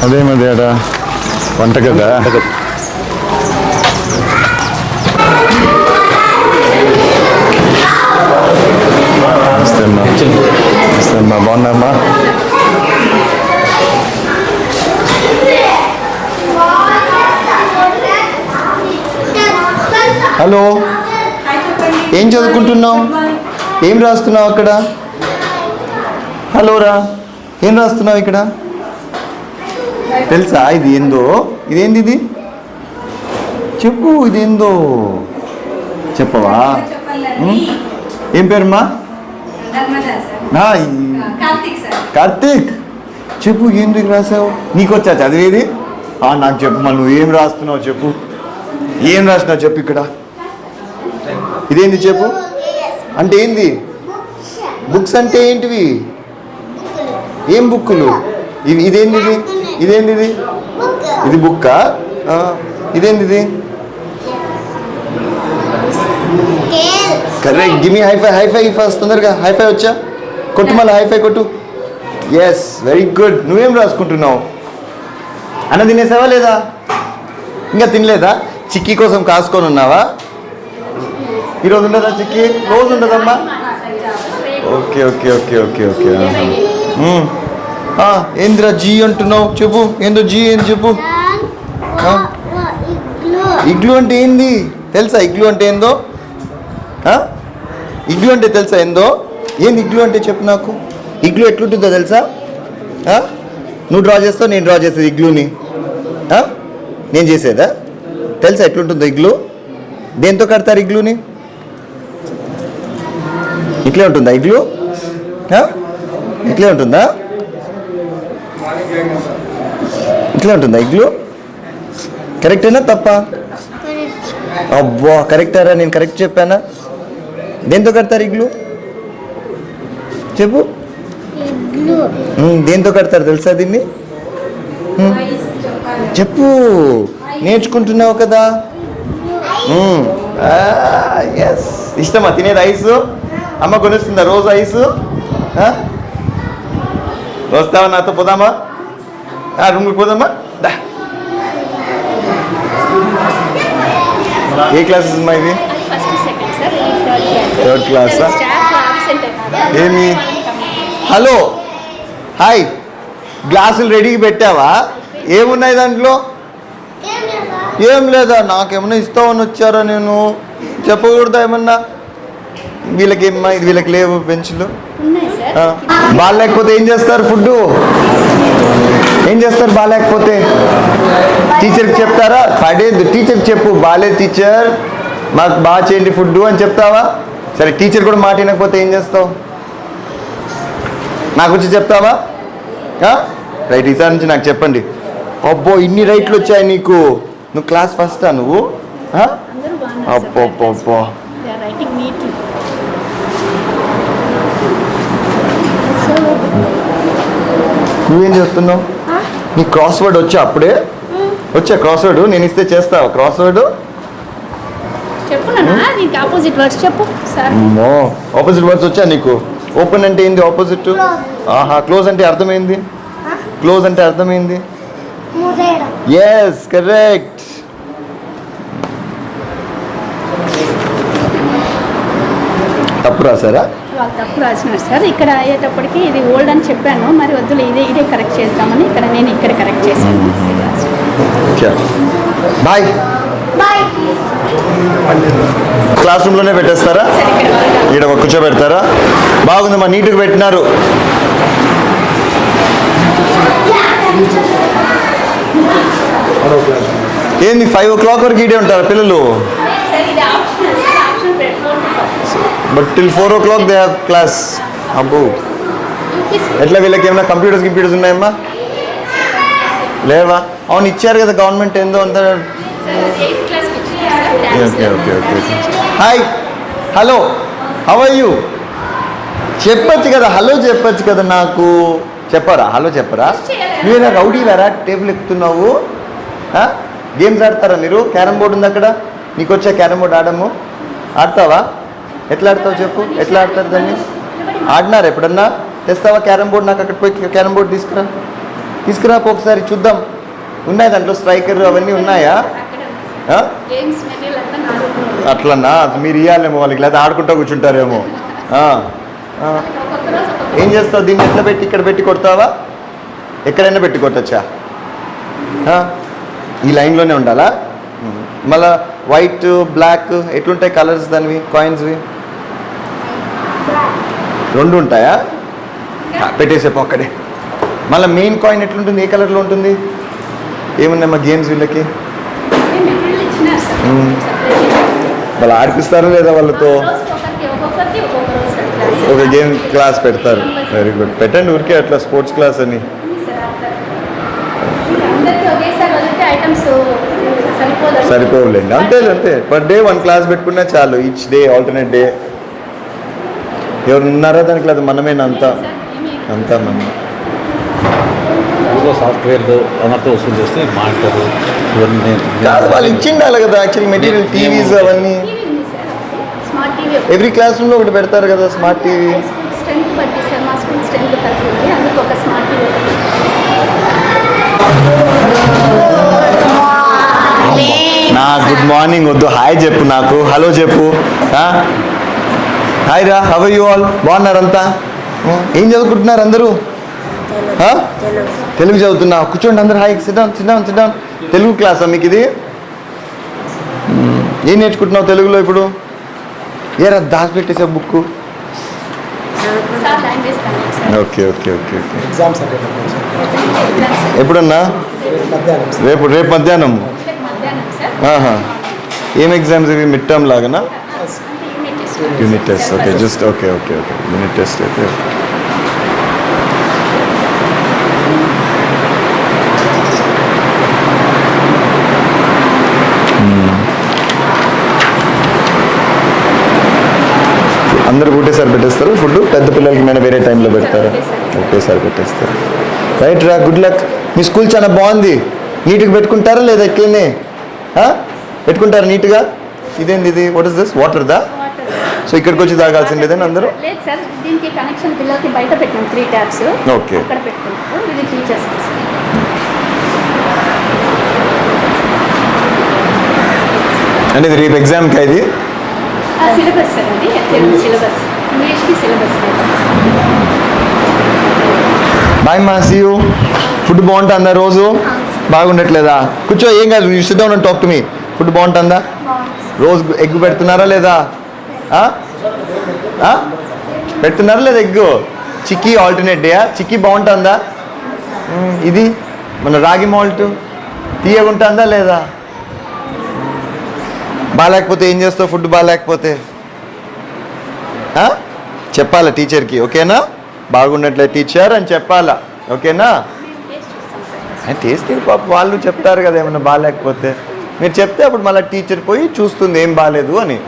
అదేమది ఆడ వంట కదా. అమ్మా బాగున్నామ్మా. హలో, ఏం చదువుకుంటున్నావు? ఏం రాస్తున్నావు అక్కడ? హలో రా, ఏం రాస్తున్నావు ఇక్కడ? తెలుసా ఇది ఏందో? ఇదేంది ఇది? చెప్పు, ఇదేందో చెప్పవా? ఏం పేరుమా? కార్తీక్. చెప్పు, ఎందుకు రాసావు? నీకు వచ్చా చదివేది? నాకు చెప్పు, మరి నువ్వు ఏం రాస్తున్నావు చెప్పు. ఏం రాసినావు చెప్పు. ఇక్కడ ఇదేంది చెప్పు. అంటే ఏంది? బుక్స్ అంటే ఏంటివి? ఏం బుక్కులు ఇవి? ఇదేంది ఇది? ఇదేంది ఇది? ఇది బుక్కా? ఇదేంది ఇది? Correct. Give me high five. High five first, తొందరగా హైఫై వచ్చా? కొట్టు, మళ్ళీ హైఫై కొట్టు. Yes, very good. నువ్వేం రాసుకుంటున్నావు? అన్న తినేసావా లేదా? ఇంకా తినలేదా? చిక్కీ కోసం కాసుకొని ఉన్నావా? ఈరోజు ఉండదా చిక్కీ? రోజు ఉండదమ్మా. Okay okay okay okay okay. ఏందిరా జీ అంటున్నావు? చెప్పు, ఏందో జీ ఏంది చెప్పు. ఇగ్లు అంటే ఏంది తెలుసా? ఇగ్లు అంటే ఏందో? ఇగ్లు అంటే తెలుసా ఏందో? ఏంది ఇగ్లు అంటే చెప్పు నాకు. ఇగ్లు ఎట్లుంటుందో తెలుసా? నువ్వు డ్రా చేస్తావు, నేను డ్రా చేసేది ఇగ్లూని. నేను చేసేదా? తెలుసా ఎట్లుంటుందో ఇగ్లు? దేంతో కడతారు ఇగ్లూని? ఇట్లే ఉంటుందా ఇగ్లు? ఇట్లే ఉంటుందా? ఇట్లా ఉంటుందా ఇగ్లు? కరెక్టేనా తప్పా? అబ్బా కరెక్టారా? నేను కరెక్ట్ చెప్పానా? దేంతో కడతారు ఇగ్లు చెప్పు. దేంతో కడతారు తెలుసా దీన్ని? చెప్పు, నేర్చుకుంటున్నావు కదా. ఎస్. ఇష్టమా తినేది ఐస్? అమ్మ కొనిస్తుందా రోజు ఐస్? వస్తావా నాతో? పోదామా? రూమ్కి పోదామా? ఏ క్లాసెస్ అమ్మా ఇవి? థర్డ్ క్లాసా? ఏమి? Hello, hi. గ్లాసులు రెడీకి పెట్టావా? ఏమున్నాయి దాంట్లో? ఏం లేదా? నాకేమన్నా ఇస్తామని వచ్చారా? నేను చెప్పకూడదా ఏమన్నా? వీళ్ళకి ఏమన్నా? ఇది వీళ్ళకి లేవు పెన్సిల్. బాగాలేకపోతే ఏం చేస్తారు? ఫుడ్ ఏం చేస్తారు బాగాలేకపోతే? టీచర్కి చెప్తారా? పడేది టీచర్కి చెప్పు, బాగాలేదు టీచర్ మాకు బాగా చేయండి ఫుడ్ అని చెప్తావా? సరే, టీచర్ కూడా మాట వినకపోతే ఏం చేస్తావు? నాకు వచ్చి చెప్తావా? రైట్, ఈసారి నుంచి నాకు చెప్పండి. అబ్బో ఇన్ని రైట్లు వచ్చాయి నీకు. నువ్వు క్లాస్ ఫస్టా నువ్వు? అబ్బో అబ్బో. నువ్వేం చేస్తున్నావు? నీ క్రాస్ వర్డ్ వచ్చా? అప్పుడే వచ్చా క్రాస్ వర్డ్? నేను ఇస్తే చేస్తావా క్రాస్ వర్డ్? ఆపోజిట్ వర్డ్స్ వచ్చా నీకు? ఓపెన్ అంటే ఏంది ఆపోజిట్? క్లోజ్ అంటే అర్థమైంది? క్లోజ్ అంటే అర్థమైంది? Yes, correct. తప్పు రాసారా? తప్పు రాసినారు సార్. ఇక్కడ అయ్యేటప్పటికి ఇది ఓల్డ్ అని చెప్పాను, మరి వద్దులే ఇదే కరెక్ట్ చేద్దామని నేను ఇక్కడ కరెక్ట్ చేశాను. బాయ్. క్లాస్ రూమ్లోనే పెట్టేస్తారా? ఇక్కడ కూర్చోబెడతారా? బాగుందమ్మా, నీట్గా పెట్టినారు. ఏంది 5 o'clock వరకు ఇడే ఉంటారా పిల్లలు? But till 4 o'clock they have class. అబ్బో, ఎట్లా వీళ్ళకి ఏమైనా కంప్యూటర్స్ ఉన్నాయమ్మా? లేవా? అవును, ఇచ్చారు కదా గవర్నమెంట్ ఏందో అంత. Okay okay okay. Hi, hello, how are you? చెప్పచ్చు కదా, హలో చెప్పచ్చు కదా. నాకు చెప్పరా? హలో చెప్పరా? నువ్వేనా రౌడీ వేరా? టేబుల్ ఎక్కుతున్నావు? గేమ్స్ ఆడతారా మీరు? క్యారమ్ బోర్డు ఉంది అక్కడ. నీకు వచ్చా క్యారమ్ బోర్డు ఆడము? ఆడతావా? ఎట్లా ఆడతావు చెప్పు, ఎట్లా ఆడతారు దాన్ని? ఆడినారు ఎప్పుడన్నా? తెస్తావా క్యారమ్ బోర్డ్? నాకు అక్కడ పోయి క్యారమ్ బోర్డ్ తీసుకురా ఒకసారి చూద్దాం. ఉన్నాయి దాంట్లో స్ట్రైకర్ అవన్నీ ఉన్నాయా? ఆ? గేమ్స్ మెటీరియల్ అంతా నా రూమ్లో ఉంది. అట్లన్నా మీరు ఇవ్వాలేమో వాళ్ళకి, లేదా ఆడుకుంటూ కూర్చుంటారేమో. ఆ. ఆ. ఒక్కొక్క రోజు ఒక్కొక్క ఏం చేస్తావు దీన్ని? ఎట్లా పెట్టి ఇక్కడ పెట్టి కొడతావా? ఎక్కడైనా పెట్టి కొట్టచ్చా? ఈ లైన్లోనే ఉండాలా? మళ్ళా వైట్ బ్లాక్ ఎట్లుంటాయి కలర్స్ దానివి కాయిన్స్వి? రెండు ఉంటాయా? పెట్టేసేపు అక్కడే. మళ్ళీ మెయిన్ కాయిన్ ఎట్లుంటుంది? ఏ కలర్లో ఉంటుంది? ఏమున్నాయి మా గేమ్స్ వీళ్ళకి? మెటీరియల్ ఇచ్చినారు సార్. వాళ్ళు ఆడిపిస్తారా లేదా వాళ్ళతో? ఒక్కొక్కరికి ఒక్కొక్క రోజు క్లాస్. ఒక గేమ్ క్లాస్ పెడతారు. Very good. పెట్టండి ఊరికే అట్లా స్పోర్ట్స్ క్లాస్ అని. అందరికీ ఒకేసారి వదిలితే ఐటమ్స్ సరిపోవులేండి. అంతే పర్ డే 1 క్లాస్ పెట్టుకున్నా చాలు. Each day alternate day. ఎవరు ఉన్నారా దానికి? లేదు మనమేనా? అంతా మనం. సాఫ్ట్వేర్ అన్నట్టు వసూలు చేస్తే మానిటర్ ఇవన్నీ కాదు వాళ్ళు ఇచ్చిండాలి కదా యాక్చువల్లీ మెటీరియల్, టీవీస్ అవన్నీ. స్మార్ట్ టీవీ ఎవ్రీ క్లాస్ రూమ్లో ఒకటి పెడతారు కదా స్మార్ట్ టీవీ. స్ట్రెంత్ బట్టి సార్, మా స్కూల్ స్ట్రెంత్ తగ్గింది, అందుకు ఒక స్మార్ట్ టీవీ. నా గుడ్ మార్నింగ్ వద్దు, హాయ్ చెప్పు నాకు. హలో చెప్పు. హాయ్ రా, హవ్ యూ ఆల్? బాగున్నారంతా? ఏం చదువుకుంటున్నారు అందరూ? తెలుగు చదువుతున్నా. కూర్చోండి అందరు. Hi, sit down. తెలుగు క్లాసా మీకు ఇది? ఏం నేర్చుకుంటున్నావు తెలుగులో ఇప్పుడు? ఏరా దాచిపెట్టేసే book? Sir language connect sir. Okay. Exams ఎప్పుడన్నా? రేపు మధ్యాహ్నం. మధ్యాహ్నం సార్. ఆహా. ఏం ఎగ్జామ్స్ ఇవి? మిడ్ టర్మ్ లాగానా? Unit test. Okay, just okay. Unit test అయితే అందరు ఒకటేసారి పెట్టేస్తారు ఫుడ్? పెద్ద పిల్లలకి మీద వేరే టైంలో పెడతారా? ఒకేసారి పెట్టేస్తారు. రైట్ రా, గుడ్ లక్. మీ స్కూల్ చాలా బాగుంది. నీట్గా పెట్టుకుంటారా లేదా ఇట్లనే? పెట్టుకుంటారా నీట్గా? ఇదేంది ఇది? What is this? వాటర్ దా? సో ఇక్కడికి వచ్చి తాగాల్సిందేనా అందరూ? లేదు సార్, దీనికి కనెక్షన్ పిల్లలకి బయట పెట్టినాం 3 ట్యాప్స్. ఓకే. అక్కడ పెట్టుకుంటారు. ఇది టీచర్స్. అంటే ఇది రేపు ఎగ్జామ్కి ఇది? సిలబస్ సార్, అది తెలుగు సిలబస్, ఇంగ్లీష్కి సిలబస్. బాయ్ మా, సీ యూ. ఫుడ్ బాగుంటుందా రోజు? బాగుండట్లేదా? కూర్చో, ఏం కాదు. You SIT down and talk to me. Food బాగుంటుందా? రోజు ఎగ్ పెడుతున్నారా లేదా? పెడుతున్నారా లేదా ఎగ్? చిక్కీ ఆల్టర్నేట్ డేయా? చిక్కీ బాగుంటుందా? ఇది మన రాగి మాల్ట్ తీయగుంటుందా లేదా? బాగాలేకపోతే ఏం చేస్తావు? ఫుడ్ బాగాలేకపోతే చెప్పాలా టీచర్కి? ఓకేనా? బాగుండట్లే టీచర్ అని చెప్పాలా? ఓకేనా? టేస్ట్ పాప వాళ్ళు చెప్తారు కదా ఏమన్నా బాగాలేకపోతే. మీరు చెప్తే అప్పుడు మళ్ళీ టీచర్ పోయి చూస్తుంది ఏం బాగాలేదు అని.